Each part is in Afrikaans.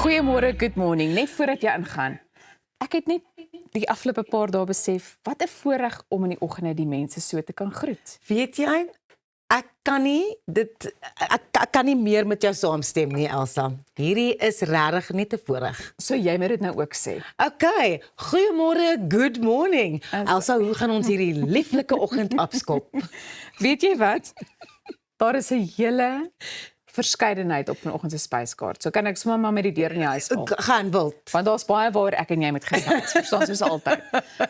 Goeiemôre, good morning. Net voordat jy ingaan. Ek het net die afgelope paar dae besef, wat 'n voorreg om in die oggende die mense so te kan groet. Weet jy, ek kan nie meer met jou saamstem nie, Elsa. Hierdie is regtig net 'n voorreg. So jy moet dit nou ook sê. Okay, goeiemôre, good morning. Elsa, hoe gaan ons hierdie lieflike oggend afskop? Weet jy wat? Daar is 'n hele verskeidenheid op vanoggend se spyskaart. So kan ek sommer maar met die deur in die huis val. Gaan wild. Want daar's baie waar ek en jy moet gesels, verstaan soos altyd.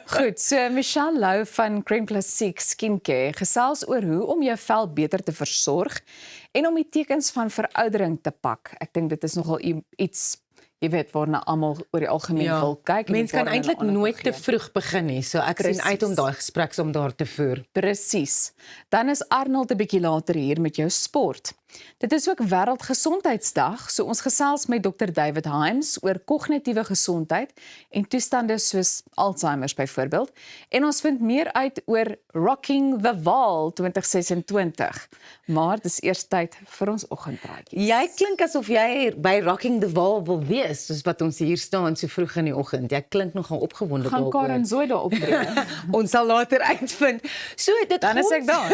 Goed, so Michelle Lou van Crème Classique Skincare gesels oor hoe om jou vel beter te versorg en om die tekens van veroudering te pak. Ek dink dit is nogal iets, jy weet, waarna almal oor die algemeen wil kyk. Mens kan eintlik nooit te vroeg begin nie, so ek sien uit om daai gesprek om daar te voer. Presies. Dan is Arnold 'n bietjie later hier met jou sport. Dit is ook Wêreldgesondheidsdag, so ons gesels met Dr. David Himes oor kognitiewe gesondheid en toestande soos Alzheimer byvoorbeeld. En ons vind meer uit oor Rocking the Wall 2026. Maar dis eers tyd vir ons oggendpraatjies. Jy klink asof jy by Rocking the Wall wil wees, soos wat ons hier staan so vroeg in die oggend. Jy klink nogal opgewonde gaan Karen Zooi daar optree. Ons sal later uitvind. So dit dan is ek daar.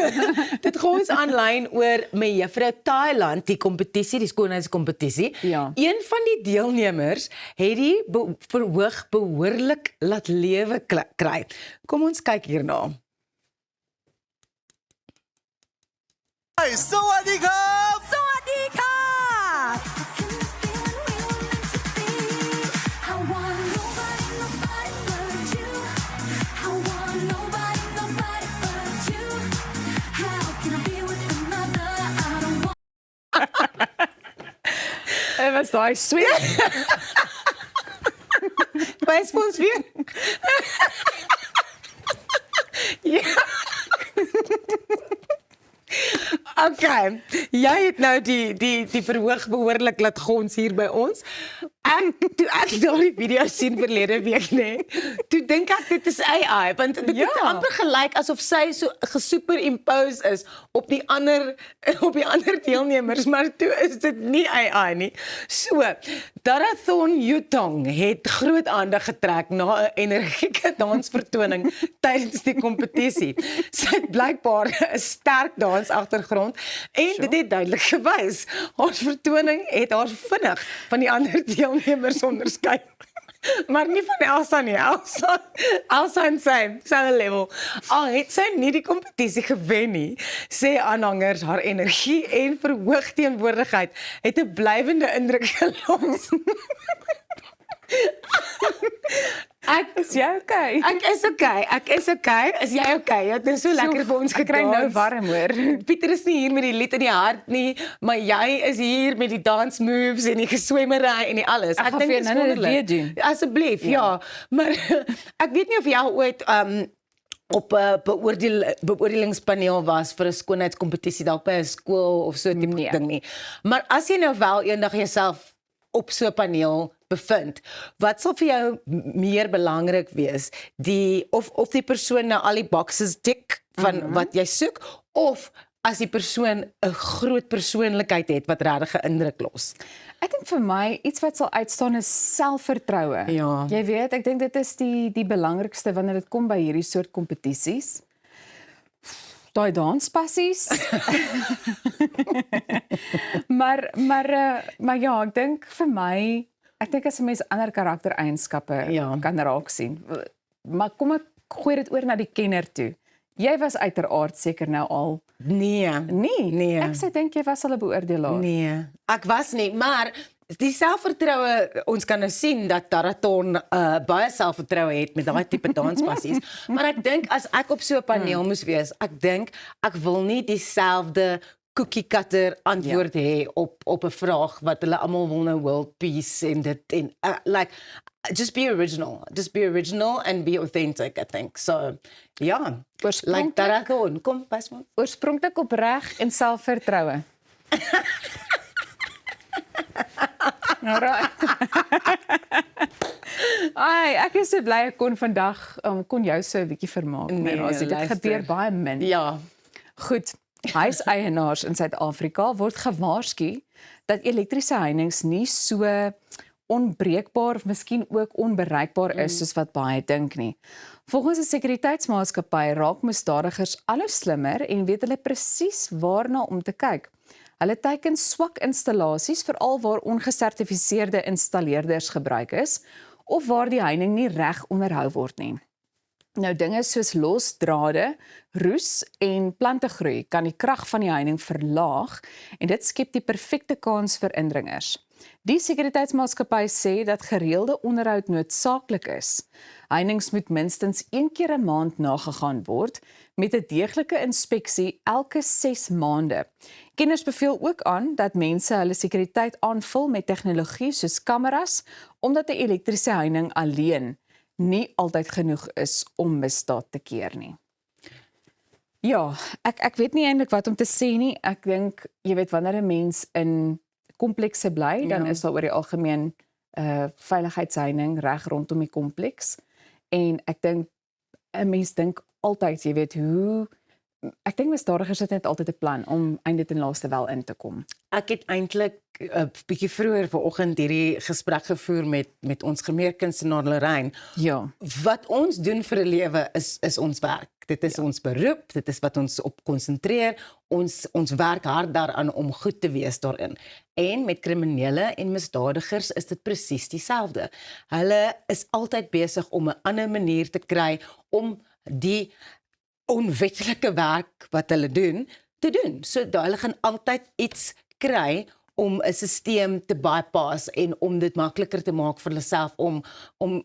Dit gaan ons aanlyn oor mevrou Thailand, die kompetisie, die skoonheidskompetisie. Ja. Een van die deelnemers het die verhoog behoorlik laat lewe kry. Kom ons kyk hierna. สวัสดีครับ สวัสดีค่ะ Dit was daai sweet. Wys vir ons weer. Ja. Okay, jy het nou die verhoog behoorlik laat gons hier by ons. Toe ek daardie video sien verlede week, toe dink ek dit is AI, want dit het amper gelyk asof sy so gesuperimpose is op die ander deelnemers, maar toe is dit nie AI nie. So, Darathon Yutong het groot aandag getrek na 'n energieke dansvertoning tydens die kompetisie. Sy het blykbaar 'n sterk dansagtergrond en dit het duidelik gewys. Haar vertoning het haar vinnig van die ander deelnemers onderskei. Maar nie van Elsa nie. Elsa en sy level. Al het sy nie die kompetisie gewen nie, sê aanhangers haar energie en verhoog teenwoordigheid het 'n blywende indruk gelos. Is jy okay? Ek is okay. Is jy okay? Dit is so lekker vir ons gekry. Ek kry nou warm hoor. Pieter is nie hier met die lied in die hart nie, maar jy is hier met die dance moves en die geswemmery en die alles. Ek dink dit is wonderlik. Doen. Asseblief, ja. Maar ek weet nie of jy ooit op 'n beoordelingspaneel was vir 'n skoonheidskompetisie dalk by 'n skool of so 'n tipe ding nie. Maar as jy nou wel eendag jouself op so 'n paneel bevind, wat sal vir jou meer belangrik wees? Of die persoon nou al die boxes tik van wat jy soek, of as die persoon 'n groot persoonlikheid het wat regtig 'n indruk los? Ek dink vir my iets wat sal uitstaan is selfvertroue. Ja. Jy weet, ek dink dit is die belangrikste wanneer dit kom by hierdie soort kompetisies. Daai danspassies. maar ja, ek dink vir my, ek dink as 'n mens ander karaktereienskappe kan raak sien. Maar kom ek gooi dit oor na die kenner toe. Jy was uiteraard seker nou al. Nee. Ek sê dink jy was al 'n beoordelaar. Nee, ek was nie, maar die selfvertroue, ons kan nou sien dat Darathon baie selfvertroue het met daai tipe danspassies. Maar ek dink as ek op so 'n paneel moes wees, ek dink ek wil nie dieselfde cookie cutter antwoord hê op 'n vraag wat hulle almal wil nou world peace en dit en like just be original and be authentic, I think. So, ja, like Darathon, kom pas maar. Oorspronklik opreg en selfvertroue. Alright. Ai, ek is so bly ek kon vandag kon jou so 'n bietjie vermaak. Dit gebeur baie min. Ja. Goed. Huiseienaars in Suid-Afrika word gewaarsku dat elektriese heininge nie so onbreekbaar of miskien ook onbereikbaar is soos wat baie dink nie. Volgens 'n sekuriteitsmaatskappy raak misdadigers al hoe slimmer en weet hulle presies waarna om te kyk. Hulle teiken swak installasies, veral waar ongesertifiseerde installeerders gebruik is of waar die heining nie reg onderhou word nie. Nou dinge soos los drade, roes en plantegroei kan die krag van die heining verlaag en dit skep die perfekte kans vir indringers. Die sekuriteitsmaatskappy sê dat gereelde onderhoud noodsaaklik is. Heininge moet minstens 1 keer 'n maand nagegaan word met 'n deeglike inspeksie elke 6 maande. Kenners beveel ook aan dat mense hulle sekuriteit aanvul met tegnologie soos kameras, omdat 'n elektriese heining alleen nie altyd genoeg is om misdaad te keer nie. Ja, ek weet nie eintlik wat om te sê nie. Ek dink, jy weet, wanneer 'n mens in komplekse bly, dan is daar oor die algemeen veiligheidsheining reg rondom die kompleks. En ek dink 'n mens dink altyd, jy weet, ek dink misdadigers het net altyd 'n plan om einde ten laaste wel in te kom. Ek het eintlik 'n bietjie vroeër vanoggend hierdie gesprek gevoer met ons gemeerkunstenaar Lorraine. Ja. Wat ons doen vir 'n lewe is ons werk. Dit is ons beroep, dit is wat ons op konsentreer. Ons werk hard daaraan om goed te wees daarin. En met kriminele en misdadigers is dit presies dieselfde. Hulle is altyd besig om 'n ander manier te kry om die onwettelike werk wat hulle doen, te doen. So hulle gaan altyd iets kry om 'n stelsel te bypass en om dit makliker te maak vir hulle self om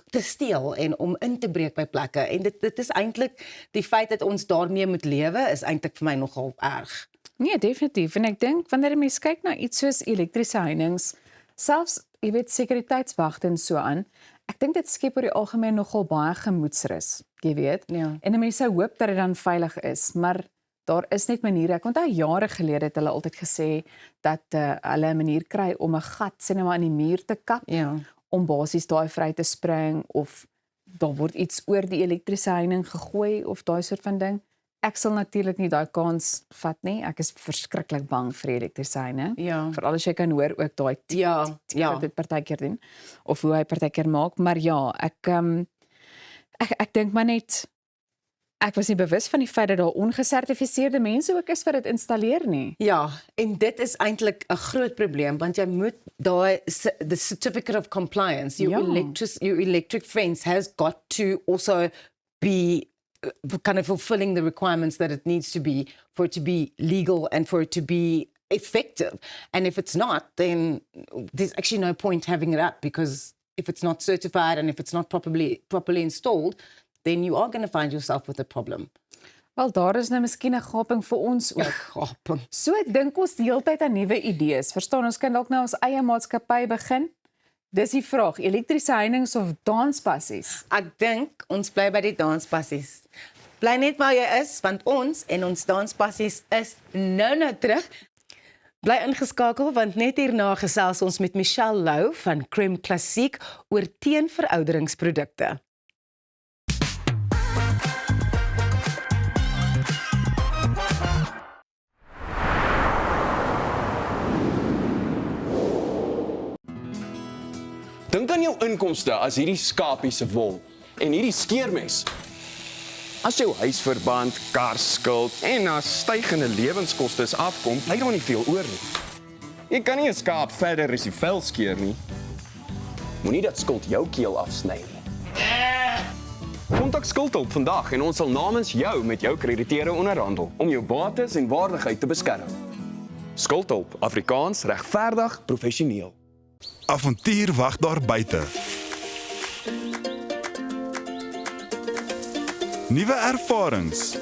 te steel en om in te breek by plekke. En dit is eintlik die feit dat ons daarmee moet lewe is eintlik vir my nogal erg. Nee, definitief. En ek dink wanneer 'n mens kyk na iets soos elektriese heininge, selfs jy weet sekuriteitswagte en so aan, ek dink dit skep oor die algemeen nogal baie gemoedsrus, jy weet. Ja. En mense sou hoop dat dit dan veilig is, maar daar is net maniere. Ek onthou jare gelede het hulle altyd gesê dat hulle 'n manier kry om 'n gat sê net maar in die muur te kap, Ja. om basies daai vry te spring, of daar word iets oor die elektriese heining gegooi of daai soort van ding. Ek sal natuurlik nie daai kans vat nie. Ek is verskriklik bang vir die elektriese heining. Ja. Veral as jy kan hoor ook daai Ja. wat dit partykeer doen of hoe hy partykeer maak, maar ja, ek dink maar net ek was nie bewus van die feit dat daar ongesertifiseerde mense ook is wat dit installeer nie. Ja, en dit is eintlik 'n groot probleem want jy moet the certificate of compliance, your electric fence has got to also be kind of fulfilling the requirements that it needs to be for it to be legal and for it to be effective. And if it's not, then there's actually no point having it up, because if it's not certified and if it's not properly installed, then you are going to find yourself with a problem. Wel, daar is nou miskien 'n gaping vir ons ook. Gaping. So ek dink ons die hele tyd aan nuwe idees. Verstaan, ons kan dalk nou ons eie maatskappy begin. Dis die vraag, elektriese heininge of danspassies? Ek dink ons bly by die danspassies. Bly net waar jy is, want ons en ons danspassies is nou terug. Bly ingeskakel, want net hierna gesels ons met Michelle Lou van Creme Classique oor teenverouderingsprodukte. Dink aan jou inkomste as hierdie skapie se wol en hierdie skeermes. As jou huisverband, karskuld en as stygende lewenskoste afkom, bly daar nie veel oor nie. Jy kan nie 'n skaap verder as die vel skeer nie. Moenie dat skuld jou keel afsny nie. Kontak Skuldhulp vandag en ons sal namens jou met jou krediteure onderhandel om jou bates en waardigheid te beskerm. Skuldhulp, Afrikaans, regverdig, professioneel. Avontuur wag daar buite. Nuwe ervarings.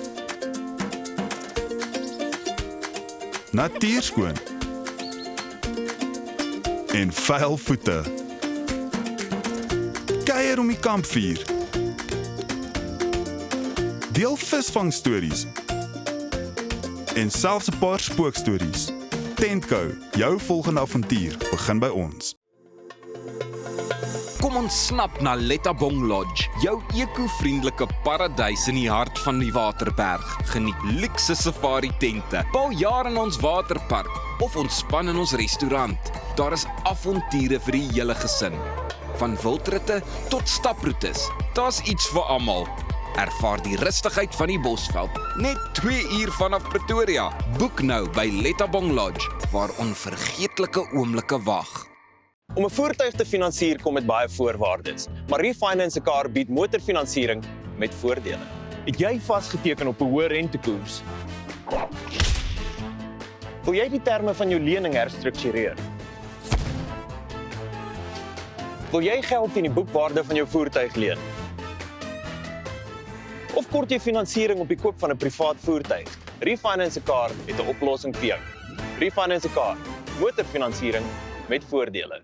Natuurskoon. En vuil voete. Kuier om die kampvuur. Deel visvangstories. En selfs 'n paar spookstories. Tentco, jou volgende avontuur begin by ons. Kom ons snap na Lettabong Lodge, jou eco-vriendelike paradys in die hart van die Waterberg. Geniet luukse safari tente, bou jaar in ons waterpark of ontspan in ons restaurant. Daar is avonture vir die hele gesin. Van wildritte tot staproetes, daar's iets vir almal. Ervaar die rustigheid van die Bosveld, net 2 uur vanaf Pretoria. Boek nou by Lettabong Lodge, waar onvergeetlike oomblikke wag. Om 'n voertuig te finansier kom met baie voorwaardes, maar Refinance 'n Car bied motorfinansiering met voordele. Het jy vasgeteken op 'n hoë rentekoers? Wil jy die terme van jou lening herstruktureer? Wil jy geld teen die boekwaarde van jou voertuig leen? Of kort jy finansiering op die koop van 'n privaat voertuig? Refinance 'n Car het 'n oplossing vir jou. Refinance 'n Car, motorfinansiering met voordele.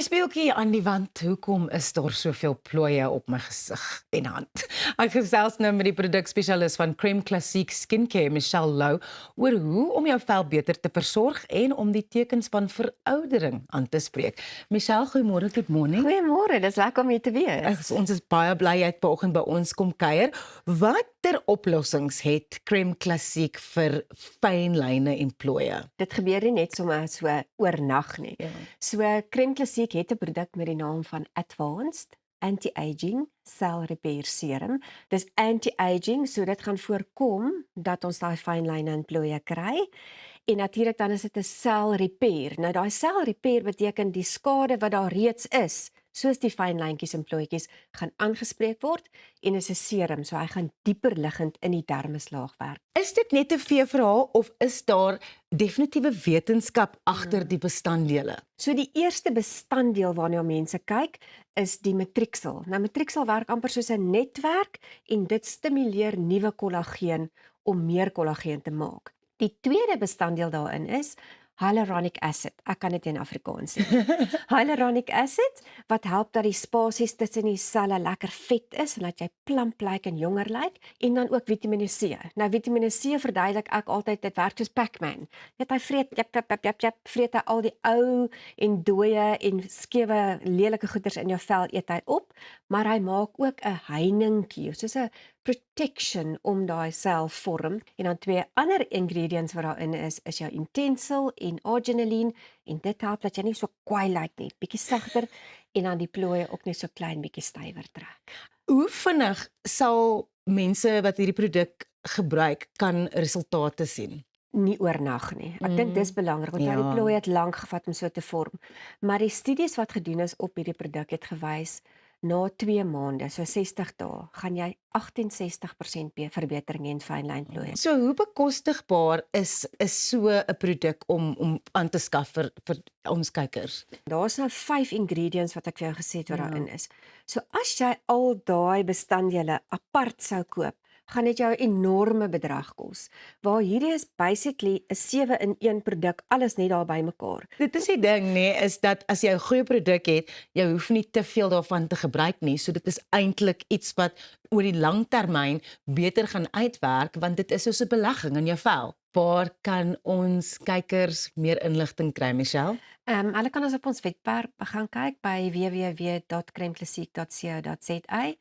Speeltjie aan die wand. Hoekom is daar soveel plooie op my gesig en hand? Ek gesels nou met die produkspesialis van Crème Classique Skincare, Michelle Lou, oor hoe om jou vel beter te versorg en om die tekens van veroudering aan te spreek. Michelle, goeiemôre, good morning. Goeiemôre, dis lekker om hier te wees. Ons is baie bly jy het vanoggend by ons kom kuier. Watter oplossings het Crème Classique vir fyn lyne en plooie? Dit gebeur nie net sommer so oornag nie. Ja. So Crème Classique het 'n produk met die naam van Advanced Anti-Aging Cell Repair Serum. Dis anti-aging, so dit gaan voorkom dat ons daai fyn lyne en plooie kry. En natuurlik dan is dit 'n cell repair. Nou daai cell repair beteken die skade wat daar reeds is, soos die fyn lyntjies en plooitjies, gaan aangespreek word en is 'n serum, so hy gaan dieper liggend in die dermislaag werk. Is dit net 'n veeverhaal of is daar definitiewe wetenskap agter die bestanddele? So die eerste bestanddeel waarna mense kyk is die matriksel. Nou matriksel werk amper soos 'n netwerk en dit stimuleer nuwe kollageen om meer kollageen te maak. Die tweede bestanddeel daarin is hyaluronic acid. Ek kan dit in Afrikaans sê. Hyaluronic acid wat help dat die spasies tussen die selle lekker vet is en dat jy plump lyk en jonger lyk, en dan ook Vitamiene C. Nou Vitamiene C verduidelik ek altyd dit werk soos Pac-Man. Net hy vreet vreet hy al die ou en dooie en skewe lelike goeders in jou vel eet hy op, maar hy maak ook 'n heiningkie, soos 'n protection om daai sel vorm. En dan 2 ander ingredients wat daarin is jou Intensil en Arginine, en dit help dat jy nie so kwaai lyk nie, bietjie sagter, en dan die plooie ook net so klein bietjie stywer trek. Hoe vinnig sal mense wat hierdie produk gebruik kan resultate sien? Nie oornag nie. Ek dink dis belangrik want die plooie het lank gevat om so te vorm. Maar die studies wat gedoen is op hierdie produk het gewys na 2 maande, so 60 dae, gaan jy 68% verbetering in fyn lynplooie. So hoe bekostigbaar is so 'n produk om aan te skaf vir ons kykers? Daar's nou 5 ingredients wat ek vir jou gesê het wat daarin is. So as jy al daai bestanddele apart sou koop, gaan dit jou 'n enorme bedrag kos. Waar hierdie is basically 'n 7-in-1 produk, alles net daar bymekaar. Dit is die ding is dat as jy 'n goeie produk het, jy hoef nie te veel daarvan te gebruik nie. So dit is eintlik iets wat oor die lang termyn beter gaan uitwerk, want dit is soos 'n belegging in jou vel. Waar kan ons kykers meer inligting kry, Michelle? Hulle kan ons op ons webwerf gaan kyk by www.cremeclassique.co.za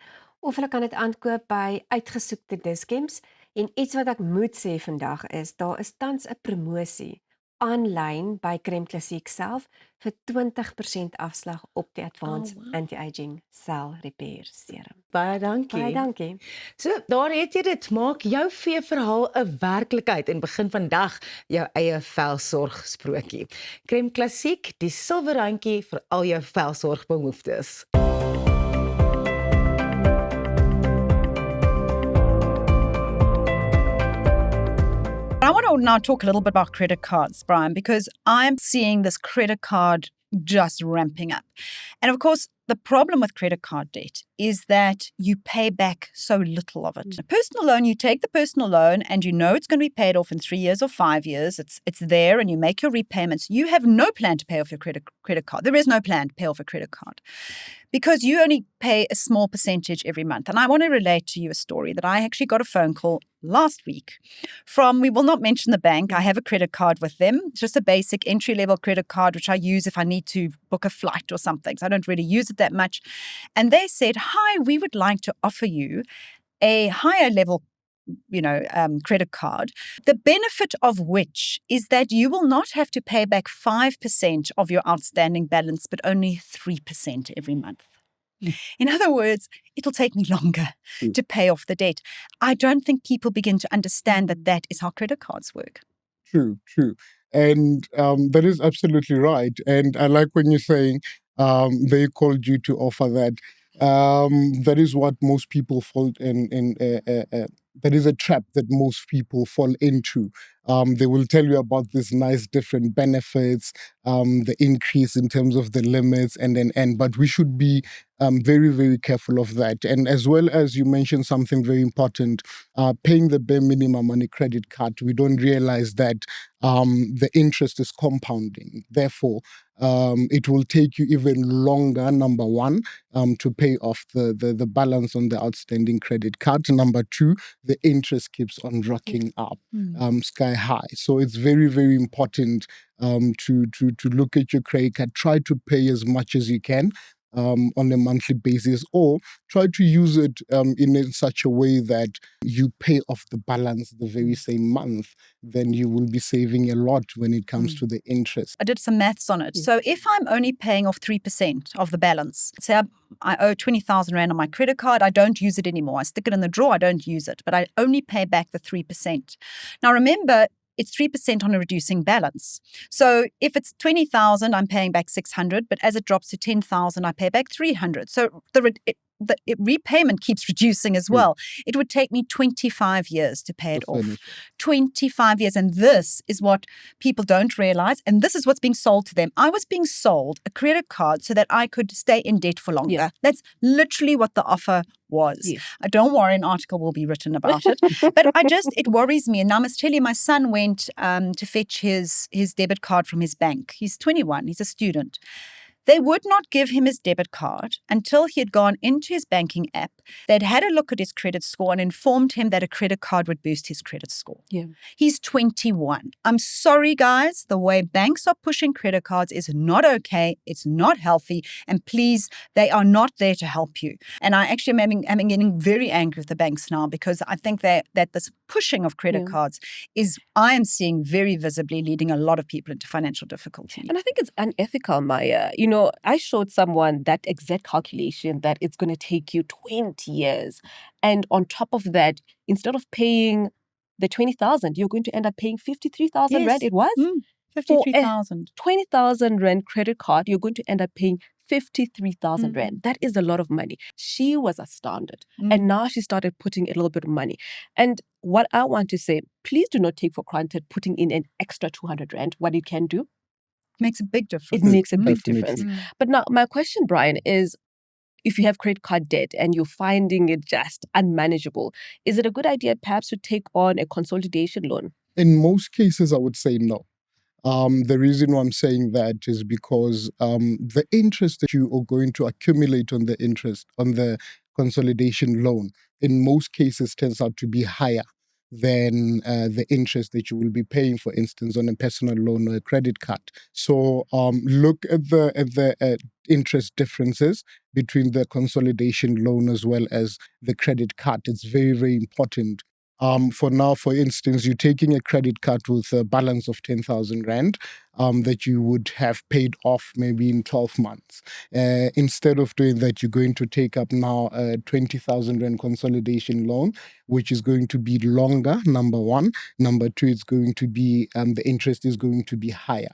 of hulle kan dit aankoop by uitgesoekte Dis-Chems. En iets wat ek moet sê vandag is, daar is tans 'n promosie aanlyn by Crème Classique self vir 20% afslag op die Advanced Anti-Aging Cell Repair Serum. Baie dankie. Baie dankie. So, daar het jy dit. Maak jou veeverhaal 'n werklikheid en begin vandag jou eie velsorgsprokie. Crème Classique, die silwerrandjie vir al jou velsorgbehoeftes. I want to now talk a little bit about credit cards, Brian, because I'm seeing this credit card just ramping up. And of course, the problem with credit card debt is that you pay back so little of it. A personal loan, you take the personal loan and you know it's going to be paid off in 3 years or 5 years. It's there and you make your repayments. You have no plan to pay off your credit card. There is no plan to pay off a credit card because you only pay a small percentage every month. And I want to relate to you a story that I actually got a phone call last week from, we will not mention the bank. I have a credit card with them. It's just a basic entry-level credit card, which I use if I need to book a flight or something. So I don't really use it that much. And they said, hi, we would like to offer you a higher level credit card, the benefit of which is that you will not have to pay back 5% of your outstanding balance, but only 3% every month. In other words, it'll take me longer to pay off the debt. I don't think people begin to understand that that is how credit cards work. True. And that is absolutely right. And I like when you're saying they called you to offer that. That is what most people fall in. That is a trap that most people fall into. They will tell you about these nice different benefits, the increase in terms of the limits, but we should be very, very careful of that. And as well as you mentioned something very important, paying the bare minimum on a credit card, we don't realize that the interest is compounding. Therefore, it will take you even longer, number one, to pay off the balance on the outstanding credit card. Number two, the interest keeps on rocking up sky high. So it's very, very important to look at your credit card, try to pay as much as you can on a monthly basis, or try to use it in such a way that you pay off the balance the very same month. Then you will be saving a lot when it comes to the interest. I did some maths on it. So if I'm only paying off 3% of the balance, say I owe 20,000 Rand on my credit card, I don't use it anymore. I stick it in the drawer, I don't use it, but I only pay back the 3%. Now remember, it's 3% on a reducing balance. So if it's 20,000, I'm paying back 600, but as it drops to 10,000, I pay back 300. So the repayment keeps reducing as well. It would take me 25 years to pay it off. 25 years. And this is what people don't realize. And this is what's being sold to them. I was being sold a credit card so that I could stay in debt for longer. Yeah. That's literally what the offer was. Yes. Don't worry, an article will be written about it. But it worries me. And I must tell you, my son went to fetch his debit card from his bank. He's 21. He's a student. They would not give him his debit card until he had gone into his banking app. They'd had a look at his credit score and informed him that a credit card would boost his credit score. Yeah. He's 21. I'm sorry, guys. The way banks are pushing credit cards is not okay. It's not healthy. And please, they are not there to help you. And I actually am getting very angry with the banks now because I think that this pushing of credit cards I am seeing very visibly leading a lot of people into financial difficulty. And I think it's unethical, Maya. I showed someone that exact calculation that it's going to take you 20 years. And on top of that, instead of paying the 20,000, you're going to end up paying 53,000 Rand. It was? 53,000. 20,000 Rand credit card, you're going to end up paying 53,000 Rand. That is a lot of money. She was astounded. And now she started putting a little bit of money. And what I want to say, please do not take for granted putting in an extra 200 Rand. What you can do, makes a big difference. It makes a big difference. But now my question, Brian, is if you have credit card debt and you're finding it just unmanageable, is it a good idea perhaps to take on a consolidation loan? In most cases, I would say no. The reason why I'm saying that is because the interest that you are going to accumulate on the consolidation loan in most cases tends out to be higher than the interest that you will be paying, for instance, on a personal loan or a credit card. So look at the interest differences between the consolidation loan as well as the credit card. It's very, very important. For now, for instance, you're taking a credit card with a balance of 10,000 Rand that you would have paid off maybe in 12 months. Instead of doing that, you're going to take up now a 20,000 Rand consolidation loan, which is going to be longer, number one. Number two, it's going to be, the interest is going to be higher.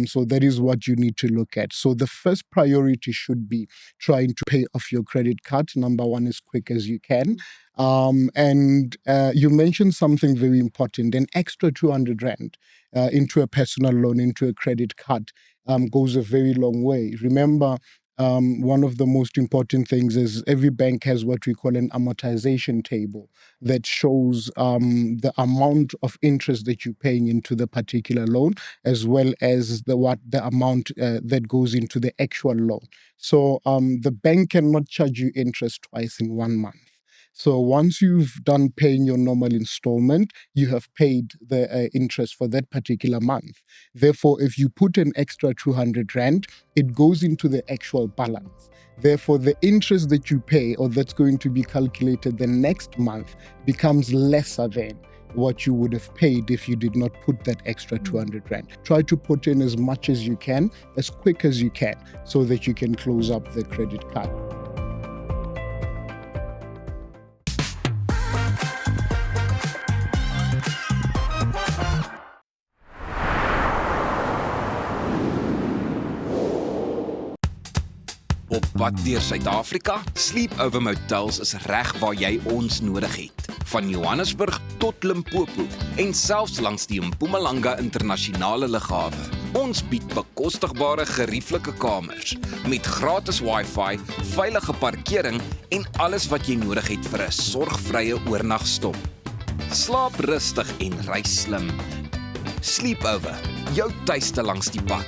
So that is what you need to look at. So the first priority should be trying to pay off your credit card. Number one, as quick as you can. And you mentioned something very important. An extra 200 Rand into a personal loan, into a credit card goes a very long way. Remember, one of the most important things is every bank has what we call an amortization table that shows the amount of interest that you're paying into the particular loan, as well as the amount that goes into the actual loan. So the bank cannot charge you interest twice in 1 month. So once you've done paying your normal installment, you have paid the interest for that particular month. Therefore, if you put an extra 200 Rand, it goes into the actual balance. Therefore, the interest that you pay or that's going to be calculated the next month becomes lesser than what you would have paid if you did not put that extra 200 Rand. Try to put in as much as you can, as quick as you can, so that you can close up the credit card. Op pad deur Suid-Afrika, Sleepover Motels is reg waar jy ons nodig het. Van Johannesburg tot Limpopo en selfs langs die Mpumalanga internasionale lughawe. Ons bied bekostigbare gerieflike kamers met gratis Wi-Fi, veilige parkering en alles wat jy nodig het vir 'n sorgvrye oornagstop. Slaap rustig en reis slim. Sleepover, jou tuiste langs die pad.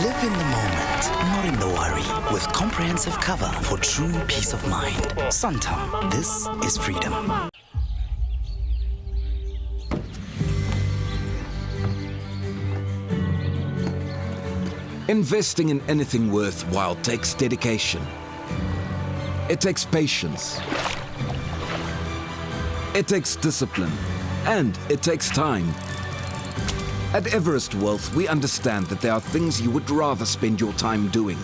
Live in the moment, not in the worry, with comprehensive cover for true peace of mind. Santam, this is freedom. Investing in anything worthwhile takes dedication. It takes patience. It takes discipline. And it takes time. At Everest Wealth, we understand that there are things you would rather spend your time doing.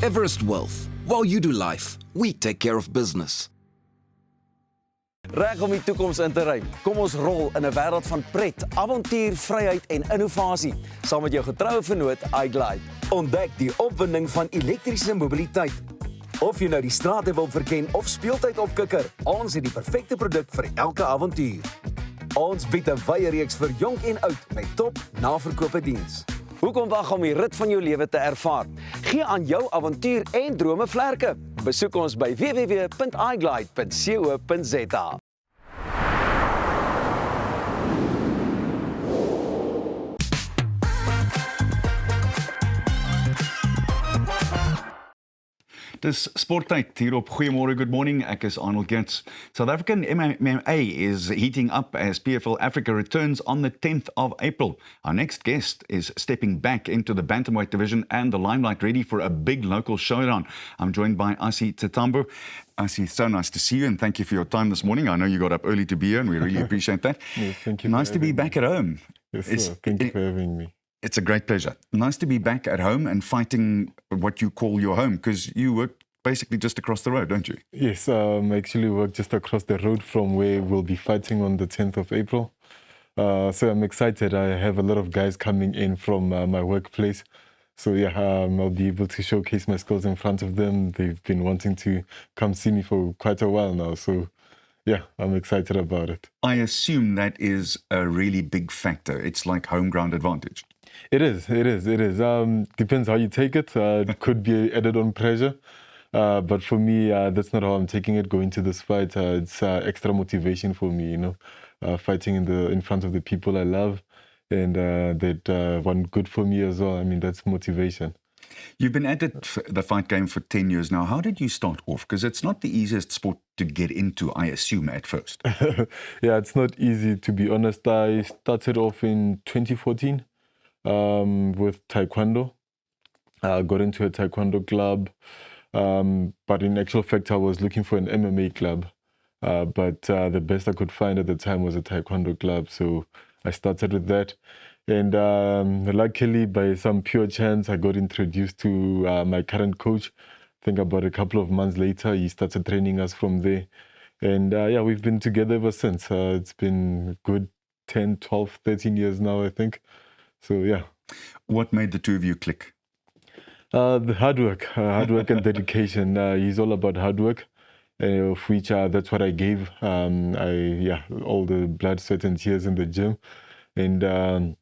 Everest Wealth, while you do life, we take care of business. Reg om die toekoms in te ry. Kom ons rol in 'n wêreld van pret, avontuur, vryheid en innovasie, saam met jou getroue vennoot iGlide. Ontdek die opwinding van elektriese mobiliteit. Of jy nou die strate wil verken of speeltyd opkikker, ons het die perfekte produk vir elke avontuur. Ons bied 'n wye reeks vir jonk en oud met top naverkope diens. Hoekom wag om die rit van jou lewe te ervaar? Gee aan jou avontuur en drome vlerke. Besoek ons by www.iglide.co.za. Dis sporttyd hier op Goeiemôre, good morning. Ek is Arnold Gents. South African MMA is heating up as PFL Africa returns on the 10th of April. Our next guest is stepping back into the bantamweight division and the limelight, ready for a big local showdown. I'm joined by Asi Tatambo. Asi, so nice to see you and thank you for your time this morning. I know you got up early to be here and we really appreciate that. Yes, thank you. Nice to be back at home. Yes, sir. Thank you for having me. It's a great pleasure. Nice to be back at home and fighting what you call your home, because you work basically just across the road, don't you? Yes, I actually work just across the road from where we'll be fighting on the 10th of April. So I'm excited. I have a lot of guys coming in from my workplace. So yeah, I'll be able to showcase my skills in front of them. They've been wanting to come see me for quite a while now. So yeah, I'm excited about it. I assume that is a really big factor. It's like home ground advantage. It is. Depends how you take it. It could be added on pressure. But for me, that's not how I'm taking it. Going to this fight, it's extra motivation for me, fighting in front of the people I love, and that want good for me as well. I mean, that's motivation. You've been at the fight game for 10 years now. How did you start off? Because it's not the easiest sport to get into, I assume, at first. Yeah, it's not easy, to be honest. I started off in 2014 with Taekwondo. I got into a Taekwondo club. But in actual fact, I was looking for an MMA club. But the best I could find at the time was a Taekwondo club. So I started with that. And luckily, by some pure chance, I got introduced to my current coach. I think about a couple of months later, he started training us from there. And yeah, we've been together ever since. It's been good 10, 12, 13 years now, I think. So yeah. What made the two of you click? The hard work and dedication. He's all about hard work, of which that's what I gave. All the blood, sweat, and tears in the gym, and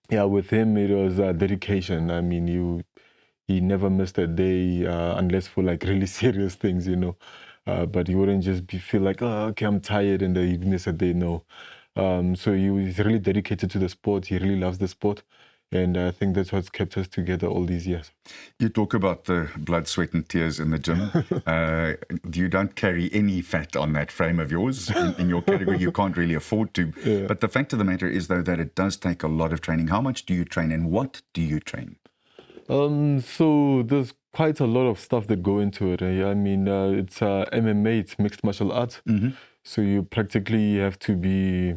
yeah, with him it was dedication. I mean, he never missed a day unless for like really serious things, you know. But he wouldn't just feel like, oh, okay, I'm tired, and then he'd miss a day. No. So he's really dedicated to the sport. He really loves the sport. And I think that's what's kept us together all these years. You talk about the blood, sweat, and tears in the gym. You don't carry any fat on that frame of yours. In your category, you can't really afford to. Yeah. But the fact of the matter is, though, that it does take a lot of training. How much do you train, and what do you train? So there's quite a lot of stuff that go into it. I mean, it's MMA, it's mixed martial arts. Mm-hmm. So you practically have to be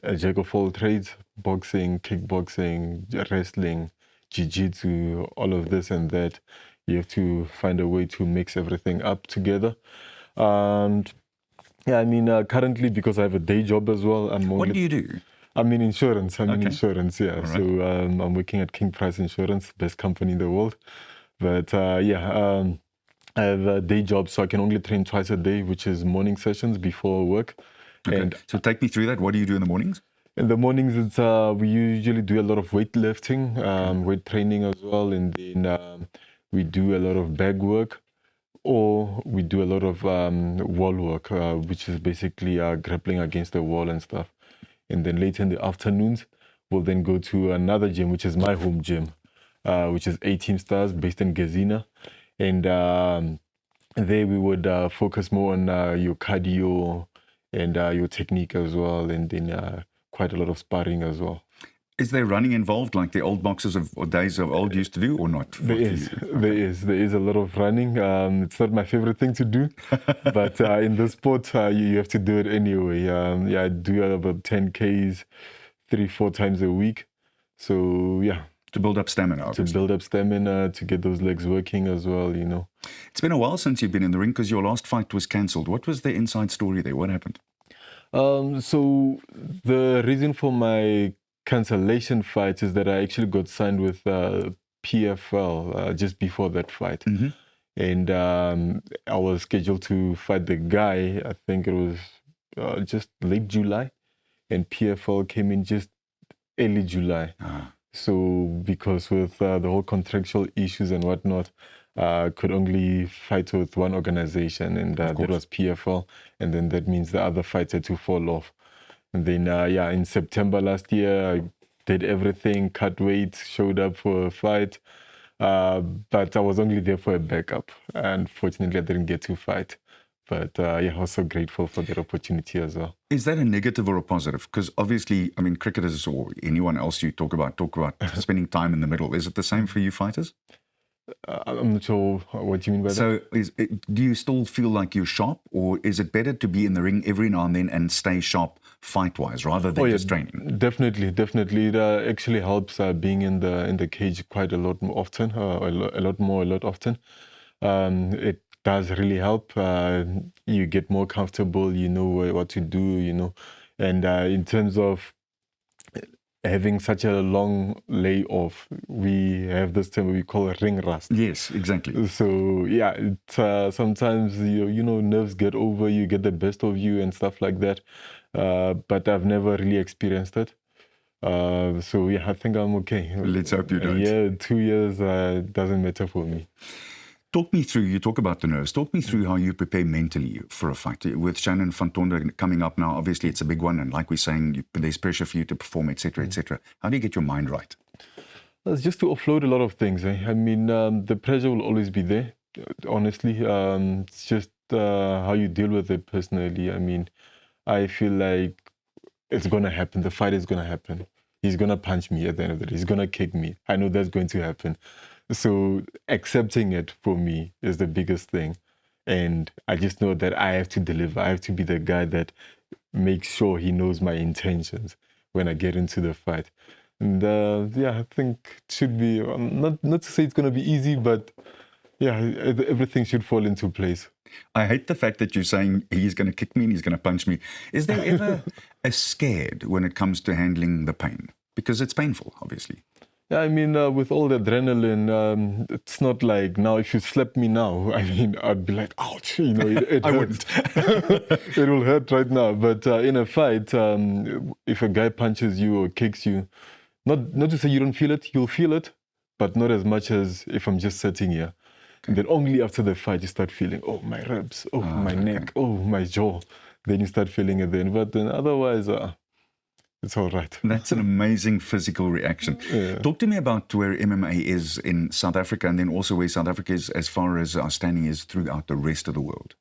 a jack of all trades: boxing, kickboxing, wrestling, jiu-jitsu, all of this and that. You have to find a way to mix everything up together. And yeah, I mean, currently, because I have a day job as well, What do you do? I'm in insurance. I'm in Okay. insurance, yeah. All right. So I'm working at King Price Insurance, best company in the world. But I have a day job, so I can only train twice a day, which is morning sessions before work. Okay. And So take me through that. What do you do in the mornings? in the mornings, it's we usually do a lot of weightlifting, weight training as well, and then we do a lot of bag work, or we do a lot of wall work, which is basically grappling against the wall and stuff. And then later in the afternoons, we'll then go to another gym, which is my home gym, which is 18 Stars, based in Gezina. And there we would focus more on your cardio and your technique as well, and then quite a lot of sparring as well. Is there running involved, like the old boxers or days of old used to do, or not? There is a lot of running. It's not my favorite thing to do, but in the sport, you have to do it anyway. I do about 10Ks 3-4 times a week. So yeah, to build up stamina, obviously. To build up stamina, to get those legs working as well, you know. It's been a while since you've been in the ring because your last fight was cancelled. What was the inside story there? What happened? So the reason for my cancellation fight is that I actually got signed with PFL just before that fight. Mm-hmm. And I was scheduled to fight the guy, I think it was just late July, and PFL came in just early July. So because with the whole contractual issues and whatnot, could only fight with one organization, and that was PFL, and then that means the other fights had to fall off. And then, in September last year, I did everything, cut weight, showed up for a fight, but I was only there for a backup. Unfortunately, I didn't get to fight. But I was so grateful for that opportunity as well. Is that a negative or a positive? Because obviously, I mean, cricketers or anyone else you talk about spending time in the middle. Is it the same for you fighters? I'm not sure what you mean by that. So do you still feel like you're sharp, or is it better to be in the ring every now and then and stay sharp fight-wise rather than just training? Definitely. It actually helps being in the cage quite a lot more often, a lot often. It does really help. You get more comfortable, you know what to do, you know. And in terms of having such a long layoff, we have this term we call ring rust. Yes, exactly. So yeah, sometimes you know nerves get over you, get the best of you and stuff like that. But I've never really experienced it. So yeah, I think I'm okay. Let's hope you don't. Yeah, 2 years doesn't matter for me. Talk me through, you talk about the nerves, talk me through how you prepare mentally for a fight. With Shannon van Tonder coming up now, obviously it's a big one, and like we're saying, there's pressure for you to perform, etc., etc. How do you get your mind right? It's just to offload a lot of things. I mean, the pressure will always be there, honestly. It's just how you deal with it personally. I mean, I feel like it's going to happen. The fight is going to happen. He's going to punch me at the end of the day. He's going to kick me. I know that's going to happen. So accepting it for me is the biggest thing. And I just know that I have to deliver. I have to be the guy that makes sure he knows my intentions when I get into the fight. And I think it should be, not to say it's going to be easy, but yeah, everything should fall into place. I hate the fact that you're saying he's going to kick me and he's going to punch me. Is there ever a scared when it comes to handling the pain? Because it's painful, obviously. Yeah, I mean, with all the adrenaline, it's not like now if you slap me now, I mean, I'd be like, ouch, you know, it I hurts. It will hurt right now. But in a fight, if a guy punches you or kicks you, not to say you don't feel it, you'll feel it, but not as much as if I'm just sitting here. And then only after the fight you start feeling, oh, my ribs, oh, my neck, oh, my jaw. Then you start feeling it then. But then otherwise, it's all right. That's an amazing physical reaction. Yeah. Talk to me about where MMA is in South Africa, and then also where South Africa is as far as our standing is throughout the rest of the world.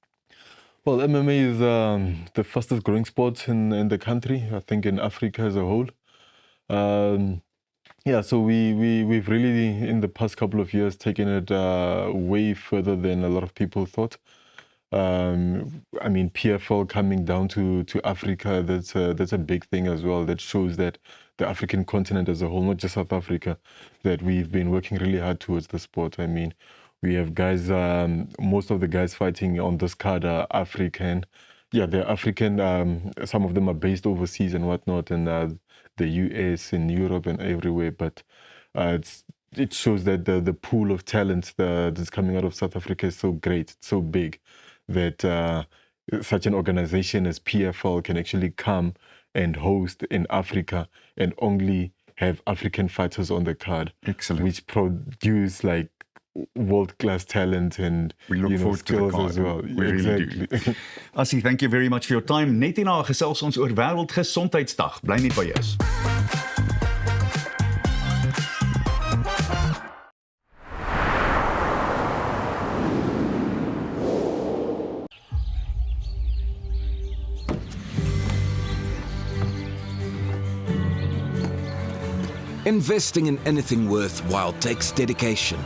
Well, MMA is the fastest growing sport in the country, I think in Africa as a whole. Yeah, so we've really, in the past couple of years, taken it way further than a lot of people thought. I mean, PFL coming down to Africa, that's a big thing as well. That shows that the African continent as a whole, not just South Africa, that we've been working really hard towards the sport. I mean, we have guys, most of the guys fighting on this card are African. Yeah, they're African. Some of them are based overseas and whatnot, in the US, in Europe, and everywhere. But it shows that the pool of talent that's coming out of South Africa is so great, it's so big, that such an organization as PFL can actually come and host in Africa and only have African fighters on the card. Excellent. Which produce like world-class talent and we look forward to the card as well. We really do. Assie, thank you very much for your time. Net hierna gesels ons oor Wêreldgesondheidsdag. Bly net waar jy is. Investing in anything worthwhile takes dedication.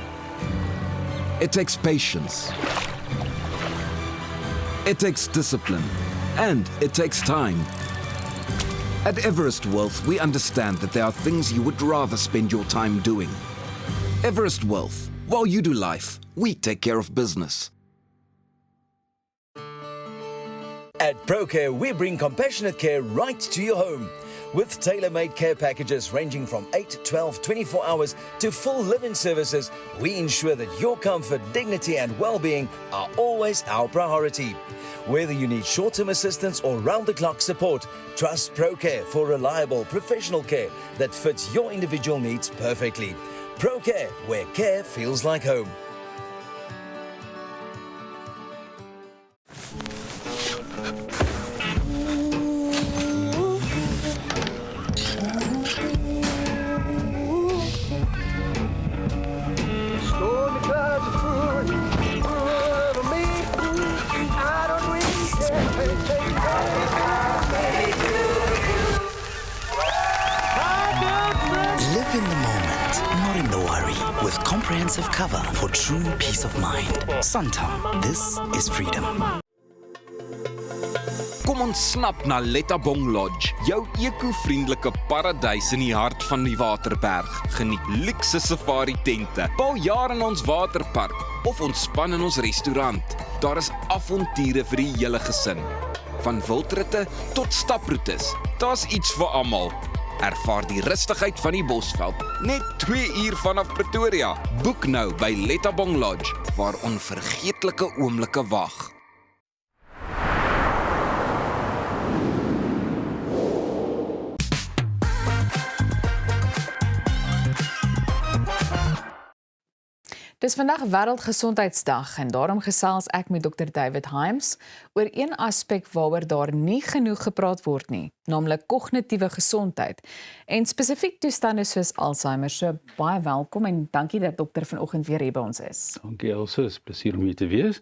It takes patience. It takes discipline. And it takes time. At Everest Wealth, we understand that there are things you would rather spend your time doing. Everest Wealth. While you do life, we take care of business. At ProCare, we bring compassionate care right to your home. With tailor-made care packages ranging from 8, 12, 24 hours to full living services, we ensure that your comfort, dignity and well-being are always our priority. Whether you need short-term assistance or round-the-clock support, trust ProCare for reliable professional care that fits your individual needs perfectly. ProCare, where care feels like home. Live in the moment, not in the worry. With comprehensive cover for true peace of mind. Santam, this is freedom. Kom ons snap na Lettabong Lodge, jou eco-vriendelike paradys in die hart van die Waterberg. Geniet luxe safari tente, bou jaar in ons waterpark of ontspan in ons restaurant. Daar is avonture vir die hele gesin. Van wildritte tot staproetes, daar's iets vir almal. Ervaar die rustigheid van die Bosveld, net 2 uur vanaf Pretoria. Boek nou by Lettabong Lodge, waar onvergeetlike oomblikke wag. Dis vandag Wêreldgesondheidsdag en daarom gesels ek met Dr. David Himes oor een aspek waaroor daar nie genoeg gepraat word nie, naamlik kognitiewe gesondheid en spesifiek toestande soos Alzheimer. So baie welkom en dankie dat dokter vanoggend weer hier by ons is. Dankie Elsa, is plesier om hier te wees.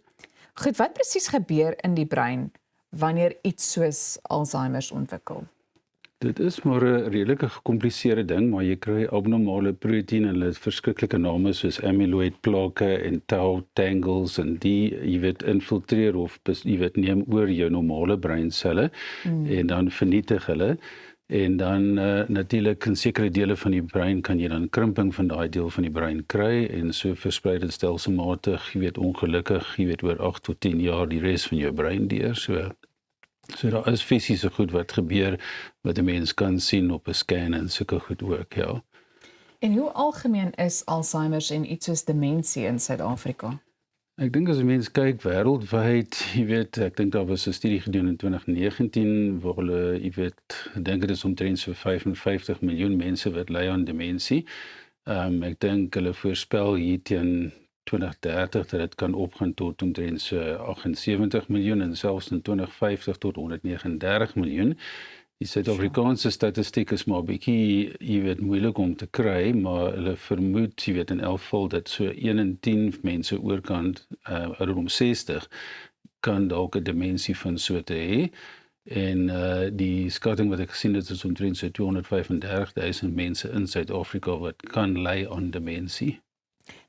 Goed, wat presies gebeur in die brein wanneer iets soos Alzheimer ontwikkel? Dit is maar 'n redelike gekompliseerde ding, maar jy kry abnormale proteïene, hulle het verskriklike name soos amyloid plaque en tau tangles en die infiltreer of neem oor jou normale breinselle en dan vernietig hulle. En dan natuurlik in sekere dele van die brein kan jy dan krimping van daai deel van die brein kry en so versprei dit stelselmatig, ongelukkig, oor 8 tot 10 jaar die res van jou brein deur. So daar is fisiese goed wat gebeur wat 'n mens kan sien op 'n scan en sulke goed ook, ja. En hoe algemeen is Alzheimer en iets soos demensie in Suid-Afrika? Ek dink as 'n mens kyk wêreldwyd, jy weet, ek dink daar was 'n studie gedoen in 2019 waar hulle, jy weet, ek dink dit is omtrent so 55 miljoen mense wat ly aan demensie. Ek dink hulle voorspel hier teen 2030 dat dit kan opgaan tot omtrent so 78 miljoen en selfs in 2050 tot 139 miljoen. Die Suid-Afrikaanse statistiek is maar 'n bietjie, jy weet, moeilik om te kry, maar hulle vermoed, jy weet, in elk geval dat so 1 in 10 mense oorkant ouderdom 60 kan dalk 'n demensie van so te hê. En die skatting wat ek gesien het is omtrent so 235,000 mense in Suid-Afrika wat kan ly aan demensie.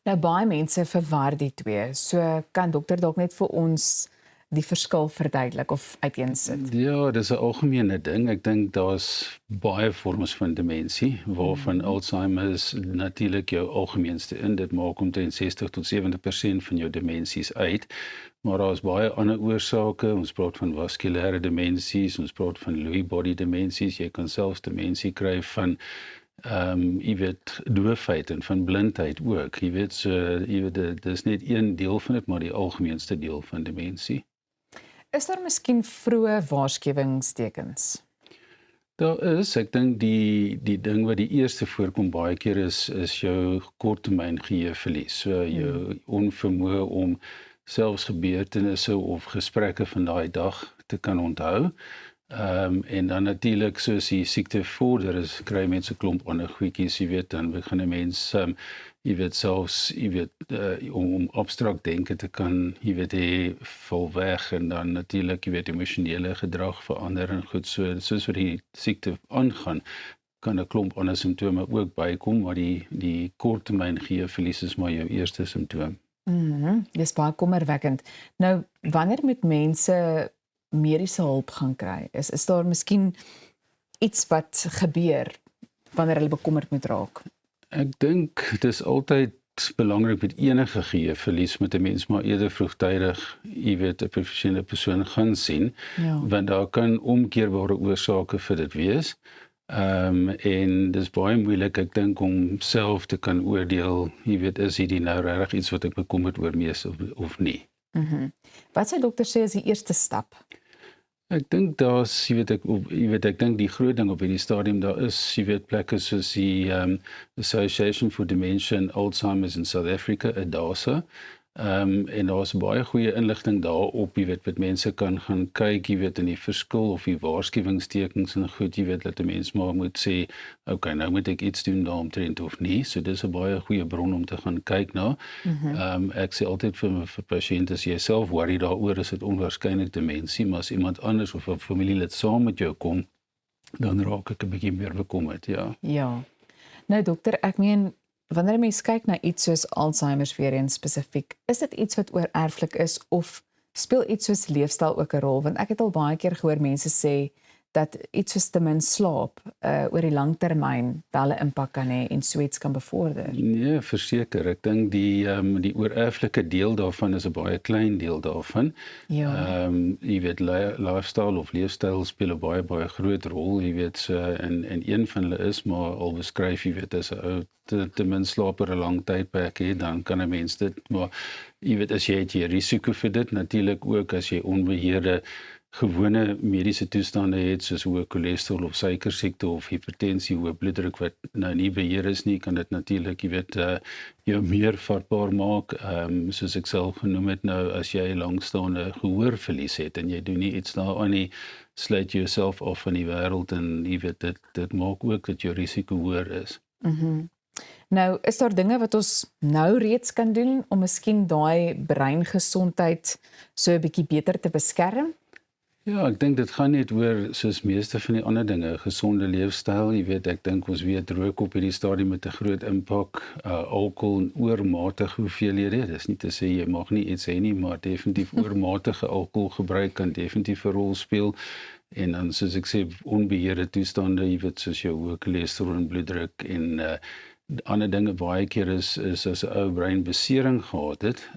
Nou baie mense verwar die twee. So kan dokter dalk net vir ons die verskil verduidelik of uiteensit. Ja, dis 'n algemene ding. Ek dink daar's baie vorms van demensie waarvan Alzheimer's natuurlik jou algemeenste in. Dit maak omtrent 60 tot 70% van jou demensies uit. Maar daar's baie ander oorsake. Ons praat van vaskulêre demensies, ons praat van Lewy body demensies. Jy kan selfs demensie kry van jy weet, doofheid en van blindheid ook. Jy weet, so, jy weet, dis net een deel van dit, maar die algemeenste deel van demensie. Is daar miskien vroeë waarskuwingstekens? Daar is, ek dink die ding wat die eerste voorkom baie keer is jou korttermyn geheueverlies. So jou onvermoë om selfs gebeurtenisse of gesprekke van daai dag te kan onthou. En dan natuurlik soos die siekte vorder kry mense 'n klomp ander goedjies, jy weet, dan begin 'n mens jy weet selfs, jy weet, om abstrakt denke te kan, jy weet, val weg en dan natuurlik, jy weet, emosionele gedrag verander en goed, soos wat die siekte aangaan, kan 'n klomp ander simptome ook bykom, maar die korttermyn geheueverlies is maar jou eerste simptoom. Dis baie kommerwekkend. Nou, wanneer moet mense mediese hulp gaan kry? Is daar miskien iets wat gebeur wanneer hulle bekommerd moet raak? Ek dink dit is altyd belangrik met enige geheueverlies met 'n mens maar eerder vroegtydig, jy weet, 'n professionele persoon gaan sien, want daar kan omkeerbare oorsake vir dit wees. En dis baie moeilik, ek dink, om self te kan oordeel, jy weet, is hierdie nou regtig iets wat ek bekommerd oor mees of nie. Wat sê dokter sê is die eerste stap? Ek dink daar's, jy weet, ek dink die groot ding op hierdie stadium daar is, jy weet, plekke soos die Association for Dementia and Alzheimer's in South Africa, ADASA. En daar's baie goeie inligting daarop, jy weet, wat mense kan gaan kyk, jy weet, in die verskil of die waarskuwingstekens en goed, jy weet, dat 'n mens maar moet sê, okay, nou moet ek iets doen daaromtrent of nie. So dis 'n baie goeie bron om te gaan kyk na. Ek sê altyd vir pasiënte, as jy self worry daaroor, is dit onwaarskynlik demensie, maar as iemand anders of 'n familielid saam met jou kom, dan raak ek 'n bietjie meer bekommerd, ja. Ja. Nou dokter, ek meen, wanneer 'n mens kyk na iets soos Alzheimer's weer eens spesifiek, is dit iets wat oorerflik is of speel iets soos leefstyl ook 'n rol? Want ek het al baie keer gehoor mense sê dat iets soos te min slaap oor die lang termyn wel 'n impak kan hê en so iets kan bevorder. Nee, verseker. Ek dink die oorerflike deel daarvan is 'n baie klein deel daarvan. Ja. Jy weet, lifestyle of leefstyl speel 'n baie groot rol, jy weet, so, en een van hulle is maar al beskryf, jy weet, as 'n ou te min slaap oor 'n lang tydperk het, dan kan 'n mens dit, maar jy weet, as jy het jy risiko vir dit, natuurlik ook as jy onbeheerde gewone mediese toestande het soos hoë cholesterol of suikersiekte of hipertensie, hoë bloeddruk wat nou nie beheer is nie, kan dit natuurlik, jy weet, jou meer vatbaar maak. Soos ek self genoem het nou, as jy langstaande gehoorverlies het en jy doen nie iets daaraan nie, sluit jy jouself af van die wêreld en jy weet, dit maak ook dat jou risiko hoër is. Nou, is daar dinge wat ons nou reeds kan doen om miskien daai breingesondheid so 'n bietjie beter te beskerm? Ja, ek dink dit gaan net oor, soos meeste van die ander dinge, gesonde leefstyl. Jy weet, ek dink ons weet rook op hierdie stadium met 'n groot impak, alkohol en oormatige hoeveelhede. Dis nie te sê jy mag nie iets hê nie, maar definitief oormatige alkoholgebruik kan definitief 'n rol speel. En dan, soos ek sê, onbeheerde toestande, jy weet, soos jou hoë cholesterol en bloeddruk en ander dinge baie keer is as 'n ou breinbesering gehad het,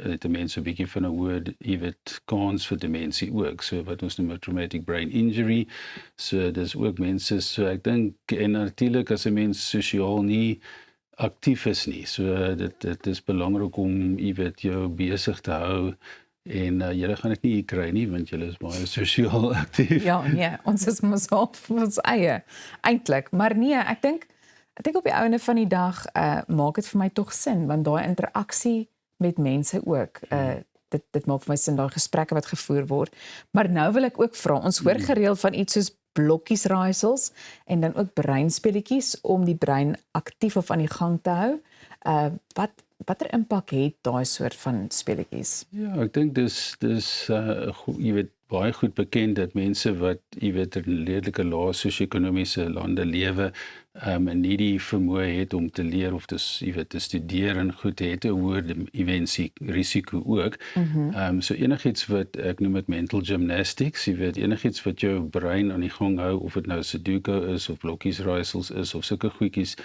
het 'n mens 'n bietjie van 'n hoë, jy weet, kans vir demensie ook, so wat ons noem traumatic brain injury. So dis ook mense, so ek dink, en natuurlik as 'n mens sosiaal nie aktief is nie. So dit is belangrik om jou besig te hou en julle gaan dit nie kry nie want julle is baie sosiaal aktief. Ja, nee, ons is mos op ons eie eintlik, maar nee, ek dink op die einde van die dag maak dit vir my tog sin want daai interaksie met mense ook dit maak vir my sin daai gesprekke wat gevoer word. Maar nou wil ek ook vra, ons hoor gereeld van iets soos blokkies raaisels en dan ook breinspeletjies om die brein aktief of aan die gang te hou. Watter impak het daai soort van speletjies? Ja, ek dink dis baie goed bekend dat mense wat in redelike lae sosio-ekonomiese lande lewe en nie die vermoë het om te leer of te studeer en goed het 'n hoër risiko ook. So enigiets wat ek noem dit mental gymnastics, enigiets wat jou brein aan die gang hou of dit nou Sudoku is of blokkies raaisels is of sulke goedjies.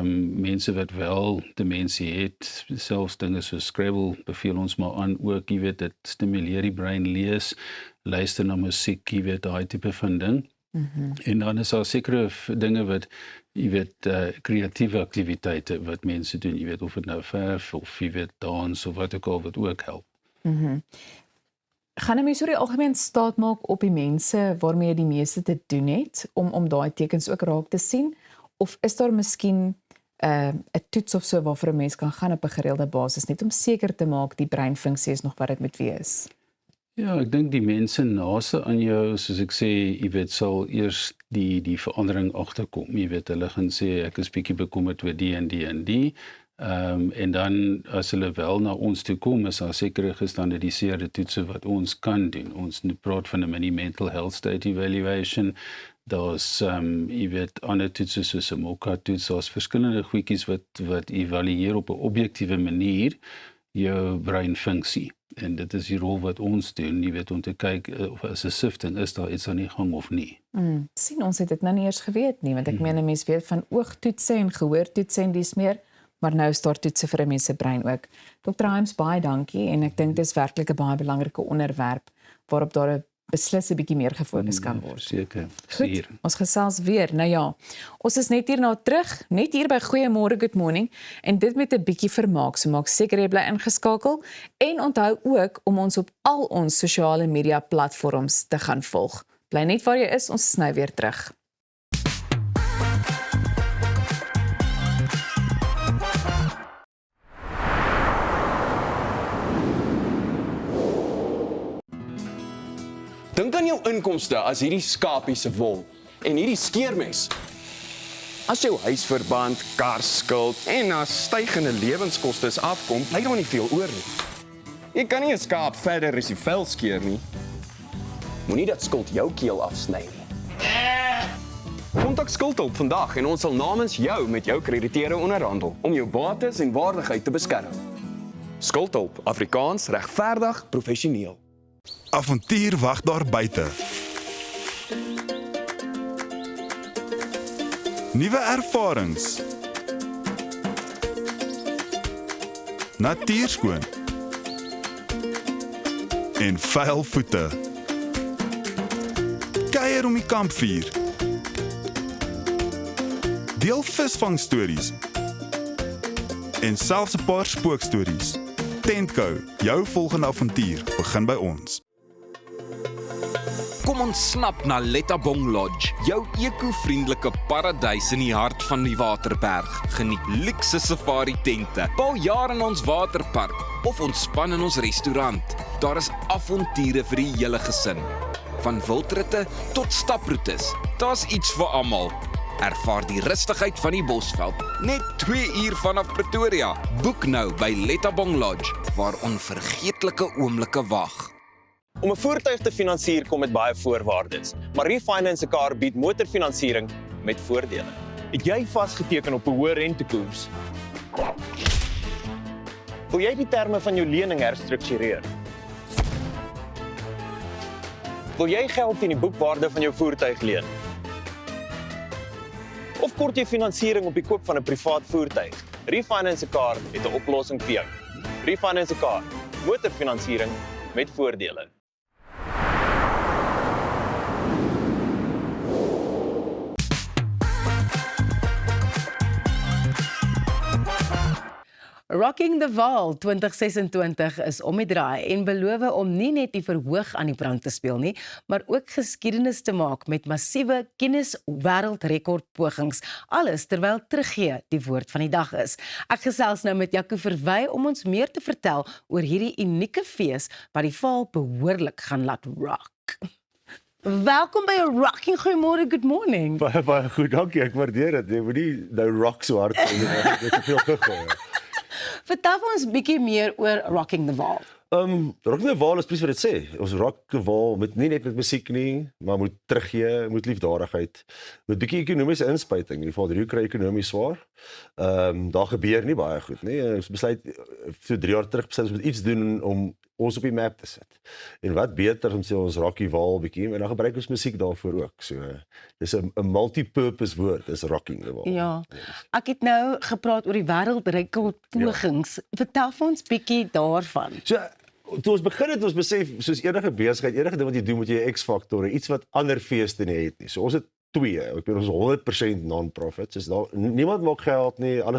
Mense wat wel demensie het, selfs dinge soos Scrabble beveel ons maar aan ook, dit stimuleer die brein, lees, luister na musiek, daai tipe van ding. En dan is daar sekere dinge wat, kreatiewe aktiwiteite wat mense doen, of dit nou verf of dans of wat ook help. Gaan 'n mens oor die algemeen staat maak op die mense waarmee jy die meeste te doen het om daai tekens ook raak te sien? Of is daar miskien 'n toets of so waarvoor 'n mens kan gaan op 'n gereelde basis net om seker te maak die breinfunksie is nog wat dit moet wees? Ja, ek dink die mense naaste aan jou, soos ek sê, sal eers die verandering agterkom. Hulle gaan sê ek is bietjie bekommerd oor die en die en die. En dan as hulle wel na ons toe kom, is daar sekere gestandardiseerde toetse wat ons kan doen. Ons praat van 'n mini mental health state evaluation. Daar's ander toetse soos 'n MOCA-toets, daar's verskillende goedjies wat evalueer op 'n objektiewe manier jou breinfunksie. En dit is die rol wat ons doen, om te kyk of as 'n sifting is daar iets aan die gang of nie. Sien, ons het dit nou nie eers geweet nie, want ek meen 'n mens weet van oogtoetse en gehoortoetse en dis meer, maar nou is daar toetse vir 'n mens se brein ook. Dr. Hyams, baie dankie en ek dink dis werklik 'n baie belangrike onderwerp waarop daar 'n beslis 'n bietjie meer gefokus kan word. Seker. Goed, ons gesels weer. Nou ja, ons is net hierna terug, net hier by Goeiemôre Good Morning en dit met 'n bietjie vermaak. So maak seker jy bly ingeskakel en onthou ook om ons op al ons sosiale media platforms te gaan volg. Bly net waar jy is, ons is nou weer terug. Dink aan jou inkomste as hierdie skapie se wol en hierdie skeermes. As jou huisverband, karskuld en as stygende lewenskoste afkom, bly daar nie veel oor nie. Jy kan nie 'n skaap verder as die vel skeer nie. Moenie dat skuld jou keel afsny nie. Kontak Skuldhulp vandag en ons sal namens jou met jou krediteure onderhandel om jou bates en waardigheid te beskerm. Skuldhulp, Afrikaans, regverdig, professioneel. Avontuur wag daar buite. Nuwe ervarings. Natuurskoon. En vuil voete. Kuier om die kampvuur. Deel visvangstories. En selfs 'n paar spookstories. Tentco, jou volgende avontuur begin by ons. Kom ontsnap na Lettabong Lodge, jou eko-vriendelike paradys in die hart van die Waterberg. Geniet luukse safari tente, bou jaar in ons waterpark of ontspan in ons restaurant. Daar is avonture vir die hele gesin. Van wildritte tot staproetes, daar's iets vir almal. Ervaar die rustigheid van die Bosveld, net 2 uur vanaf Pretoria. Boek nou by Lettabong Lodge, waar onvergeetlike oomblikke wag. Om 'n voertuig te finansier kom met baie voorwaardes, maar Refinance 'n Car bied motorfinansiering met voordele. Het jy vasgeteken op 'n hoë rentekoers? Wil jy die terme van jou lening herstruktureer? Wil jy geld teen die boekwaarde van jou voertuig leen? Of kort jy finansiering op die koop van 'n privaat voertuig? Refinance 'n Car het 'n oplossing vir jou. Refinance 'n Car, motorfinansiering met voordele. Rocking the Val 2026 is om die draai en beloof om nie net die verhoog aan die brand te speel nie, maar ook geskiedenis te maak met massiewe Guinness wêreldrekord pogings, alles terwyl teruggee die woord van die dag is. Ek gesels nou met Jaco Verwy om ons meer te vertel oor hierdie unieke fees wat die val behoorlik gaan laat rock. Welkom by 'n Rocking Goeiemôre, good morning. Baie goed, dankie. Ek waardeer dit. Jy moet nie nou rock so hard doen nie. Dit is te veel gegooi. Vertel vir ons 'n bietjie meer oor Rocking the Val. Rocking the Val is presies wat dit sê. Ons rock the Val met nie net met musiek nie, maar moet teruggee, moet liefdadigheid, met bietjie ekonomiese inspuiting. Die Val kry ekonomies swaar. Daar gebeur nie baie goed nie. Ons besluit so 3 jaar terug besluit ons moet iets doen om ons op die map te sit. En wat beter om sê ons rock die Val bietjie en dan gebruik ons musiek daarvoor ook. So dis 'n multi-purpose woord, dis Rocking the Val. Ja. Ek het nou gepraat oor die wêreldrekord pogings. Vertel vir ons bietjie daarvan. So toe ons begin het ons besef soos enige besigheid, enige ding wat jy doen moet jy 'n X-faktore, iets wat ander feeste nie het nie. So ons het 2. Ek bedoel ons is 100% non-profit. So daar niemand maak geld nie. Al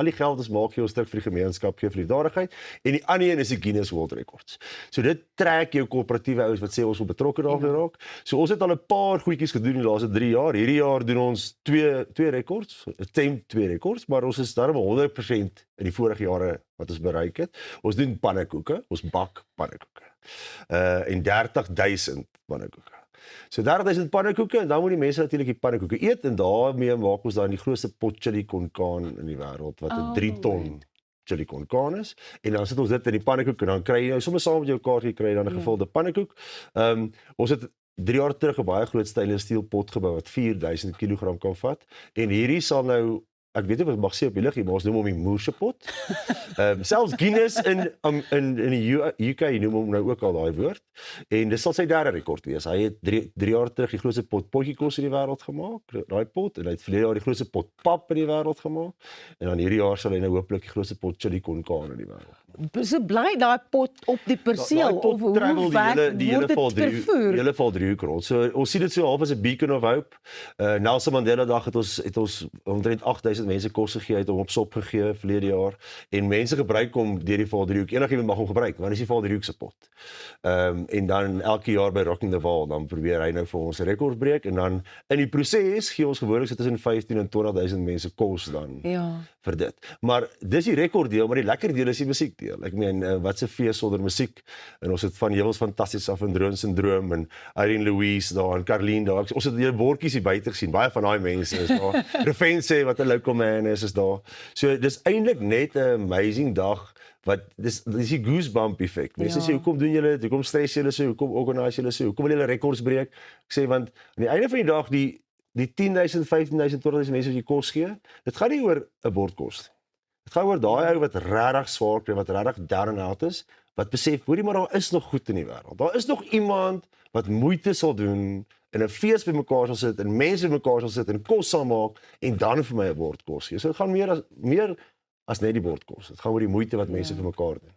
die geld is maak jy ons stuk vir die gemeenskap, gee vir liefdadigheid en die ander een is die Guinness World Records. So dit trek jou koöperatiewe ouens wat sê ons wil betrokke daarby raak. So ons het al 'n paar goedjies gedoen in die laaste 3 jaar. Hierdie jaar doen ons twee rekords, attempt 2 rekords, maar ons is darm 100% in die vorige jare wat ons bereik het. Ons doen pannekoeke, ons bak pannekoeke. En 30,000 pannekoeke. So 30,000 pannekoeke en dan moet die mense natuurlik die pannekoeke eet en daarmee maak ons dan die grootste pot chili con carne in die wêreld wat 'n 3 ton chili con carne is en dan sit ons dit in die pannekoek en dan kry jy nou sommer saam met jou kaartjie kry dan 'n gevulde pannekoek. Ons het 3 jaar terug 'n baie groot stainless steel pot gebou wat 4000 kg kan vat en hierdie sal nou ek weet nie wat mag sê op die lig hier, maar ons noem hom die moerspot. Selfs Guinness in die UK noem hom nou ook al daai woord. En dis sal sy 3de rekord wees. Hy het 3 jaar terug die grootste pot potjiekos in die wêreld gemaak, daai pot, en hy het verlede jaar die grootste pot pap in die wêreld gemaak. En dan hierdie jaar sal hy nou hopelik die grootste pot chili con carne in die wêreld. So bly daai pot op die perseel of hoe werk die hele val driehoek rond. So ons sien dit so half as 'n beacon of hope. Nelson Mandela dag het ons omtrent 8000 mense kos gegee, het hom op sop gegee verlede jaar en mense gebruik hom deur die val driehoek. Enigiemand mag hom gebruik, want dis die val driehoek se pot. En dan elke jaar by Rocking the Val dan probeer hy nou vir ons 'n rekord breek en dan in die proses gee ons gewoonlik so tussen 15 en 20,000 mense kos dan vir dit. Maar dis die rekorddeel, maar die lekker deel is die musiekdeel. Ek meen wat 'n fees sonder musiek. En ons het van Heuwels Fantasties af en Droom Syndroom en Irene Louise daar en Carlien daar. Ons het die bordjies hier buite gesien. Baie van daai mense is daar. Refense wat 'n local man is daar. So dis eintlik net 'n amazing dag wat dis die goosebump effek. Mense sê hoekom doen julle dit? Hoekom stres julle so? Hoekom organise julle so? Hoekom wil julle rekords breek? Ek sê want aan die einde van die dag die 10,000, 15,000, 20,000 mense wat jy kos gee, dit gaan nie oor 'n bord kos. Dit gaan oor daai ou wat regtig swaar kry, wat regtig down and out is, wat besef, hoorie maar daar is nog goed in die wêreld. Daar is nog iemand wat moeite sal doen en 'n fees bymekaar sal sit en mense bymekaar sal sit en kos sal maak en dan vir my 'n bord kos gee. So dit gaan meer as net die bord kos. Dit gaan oor die moeite wat mense vir mekaar doen.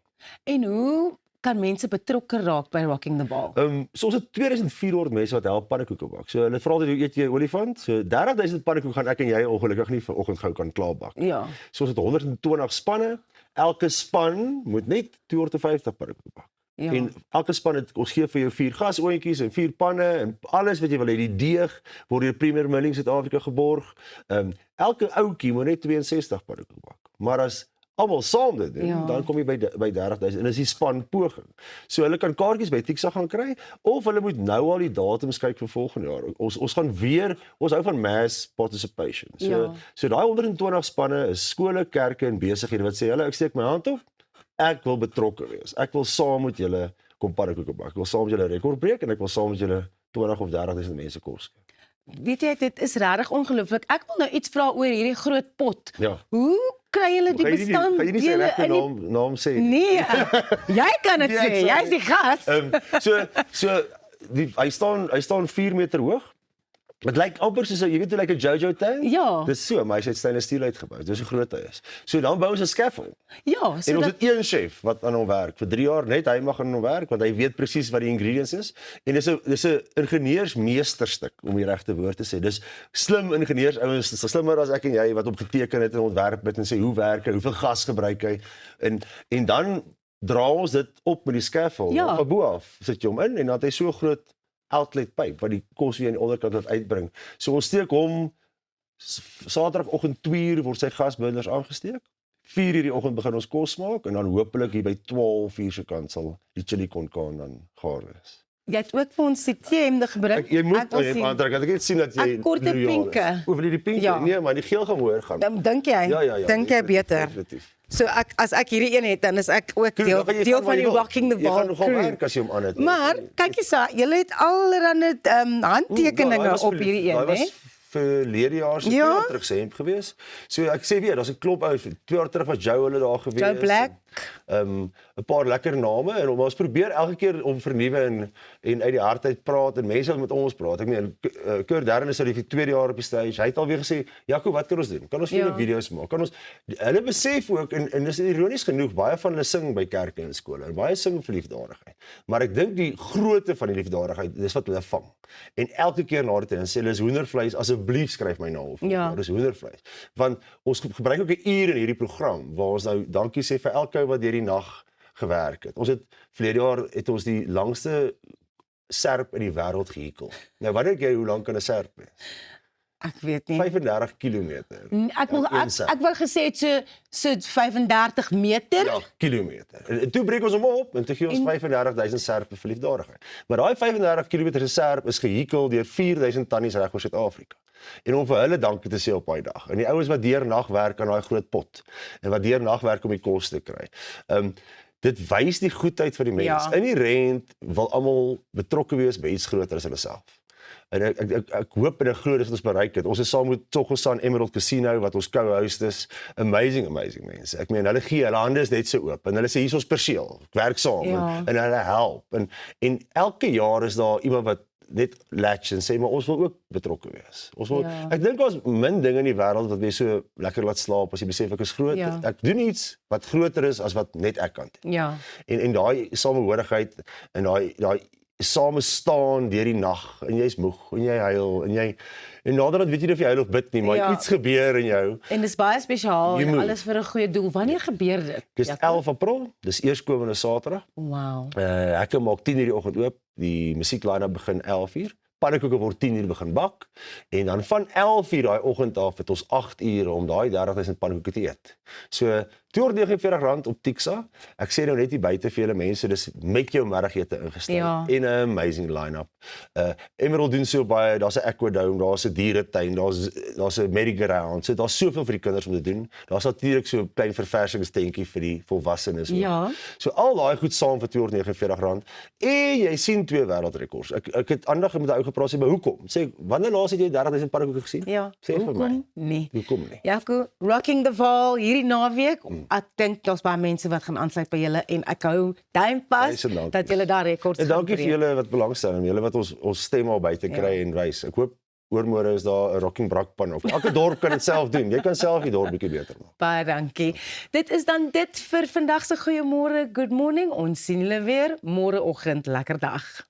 En hoe kan mense betrokke raak by Rocking the Val? So ons het 2400 mense wat help pannekoeke bak. So hulle vra altyd hoe eet jy olifant? So 30,000 pannekoeke gaan ek en jy ongelukkig nie vanoggend gou kan klaarbak. Ja. So ons het 120 spanne. Elke span moet net 250 pannekoeke bak. Ja. En elke span het ons gee vir jou 4 gasoontjies en 4 panne en alles wat jy wil hê. Die deeg word deur Premier Milling Suid-Afrika geborg. Elke ouetjie moet net 62 pannekoeke bak. Maar as almal saam dit doen, dan kom jy by 30,000 en dis die span poging. So hulle kan kaartjies by Tixa gaan kry of hulle moet nou al die datums kyk vir volgende jaar. Ons gaan weer, ons hou van mass participation. So daai 120 spanne is skole, kerke en besighede wat sê hulle ek steek my hand op. Ek wil betrokke wees. Ek wil saam met julle kom pannekoeke bak. Ek wil saam met julle rekord breek en ek wil saam met julle 20 of 30,000 mense kos. Weet jy, dit is regtig ongelooflik. Ek wil nou iets vra oor hierdie groot pot. Ja. Hoe kry julle die bestanddele? Gaan jy nie sy regte naam sê nie? Nee, jy kan dit sê. Jy's die gas. Hy staan 4 meter hoog. Het lyk amper soos jy weet hoe lyk 'n Jojo tank? Ja. Dis so, maar hy's uit stainless steel uitgebou. Dis hoe groot hy is. So dan bou ons 'n scaffold. Ja, so En ons dat, het een chef wat aan hom werk vir 3 jaar, net hy mag aan hom werk want hy weet presies wat die ingredients is. En dis 'n ingenieursmeesterstuk om die regte woord te sê. Dis slim ingenieursouens, dis slimmer as ek en jy wat op geteken het en ontwerp het en sê hoe werk hy, hoeveel gas gebruik hy en dan dra ons dit op met die scaffold. Ja. Van bo af sit jy hom in en dan het hy so groot outlet pyp wat die kos weer aan die onderkant laat uitbring. So ons steek hom Saterdagoggend 2:00 word sy gasboilers aangesteek. 4:00 die oggend begin ons kos maak en dan hopelik hier by 12:00 se kant sal die chili con carne dan gaar wees. jy het ook vir ons die T-hemde gebring. Jy moet Ek wil sien- aantrek. Ek het sien dat jy Ek korte loyaal is. pinke. Of wil jy die pinke? Ja. Nee, maar die geel gaan hoor gaan. Dan dink jy? Ja. Dink jy beter? Definitief. So as ek hierdie een het, dan is ek ook deel van die Rocking the Jy gaan Ball nogal crew. werk as jy hom aan het. Maar kyk eens, julle het allerlei handtekeninge op hierdie een, hè? hè? Verlede jaar se Ja. jaar terug sê gewees. So ek sê weer, daar's 'n klomp ou 2 jaar terug was Joe hulle daar gewees. Joe Black. 'n paar lekker name en ons probeer elke keer om vernuwe en uit die hart uit praat en mense wat met ons praat. Ek meen Kurt Darren is al die 2de jaar op die stage. Hy het alweer gesê, "Jaco, wat kan ons doen? Kan ons vir julle video's maak? Kan ons hulle besef ook en dis ironies genoeg, baie van hulle sing by kerke en skole en baie sing vir liefdadigheid. Maar ek dink die grootte van die liefdadigheid, dis wat hulle vang. En elke keer na dit en sê hulle is hoendervleis, asseblief skryf my naam op. Ja. Dis hoendervleis. Want ons gebruik ook 'n uur in hierdie program waar ons nou dankie sê vir elke ou wat deur die nag gewerk het. Ons het verlede jaar het ons die langste serp in die wêreld gehekel. Nou wat dink jy hoe lank kan 'n serp wees? Ek weet nie. 35 km. Ek wil gesê het so 35 meter. Ja, kilometer. En toe breek ons hom op en toe gee ons 35,000 serpe vir liefdadigheid. Maar daai 35 km se serp is gehekel deur 4,000 tannies reg oor Suid-Afrika. En om vir hulle dankie te sê op daai dag. En die ouens wat deur nag werk aan daai groot pot en wat deur nag werk om die kos te kry. Dit wys die goedheid van die mens. Ja. In die rent wil almal betrokke wees by iets groter as hulle self. En ek hoop en ek glo dis wat ons bereik het. Ons is saam met Tsogosan Emerald Casino wat ons co-host is. Amazing mense. Ek meen hulle gee, hulle hande is net so oop en hulle sê hier is ons perseel. Ek werk saam en hulle help. En elke jaar is daar iemand wat net latch en sê maar ons wil ook betrokke wees. Ons wil ek dink ons min dinge in die wêreld wat mense so lekker laat slaap as jy besef ek is groot. Ja. Ek doen iets wat groter is as wat net ek kan doen. Ja. En daai samehorigheid en daai same staan deur die nag en jy's moeg en jy huil en naderhand weet jy nie of jy huil of bid nie, maar iets gebeur in jou. En dis baie spesiaal Jy en moet. alles vir 'n goeie doel. Wanneer gebeur dit? Dis 11 April, dis eerskomende Saterdag. Wow. Hekke maak 10:00 die oggend oop, die musiekline-up begin 11:00. Pannekoeke word 10:00 begin bak en dan van 11:00 daai oggend af het ons 8 ure om daai 30,000 pannekoeke te eet. So R249 op Tixa. Ek sê nou net hier buite vir julle mense, dis met jou middagete ingestel en 'n amazing line-up. Emerald doen so baie, daar's 'n aquadome, daar's 'n dieretuin, daar's 'n merry-go-round. So daar's soveel vir die kinders om te doen. Daar's natuurlik so 'n klein verversingstentjie vir die volwassenes ook. Ja. So al daai goed saam vir R249 en jy sien 2 wêreldrekords. Ek het aandag met 'n ou gepraat sê, "Maar hoekom?" Sê, "Wanneer laas het jy 30,000 pannekoeke gesien?" Ja. Sê vir my. Nee. Hoekom nie? Jaco, Rocking the Ball hierdie naweek. Ek dink daar's baie mense wat gaan aansluit by julle en ek hou duim vas dat julle daar rekords En dankie vir breek. julle wat belangstel en julle wat ons stem al buite kry en wys. Ek hoop oormôre is daar 'n rocking brakpan ook. Elke dorp kan dit self doen. Jy kan self die dorp bietjie beter maak. Baie dankie. Dit is dan dit vir vandag se goeiemôre, good morning. Ons sien julle weer môreoggend. Lekker dag.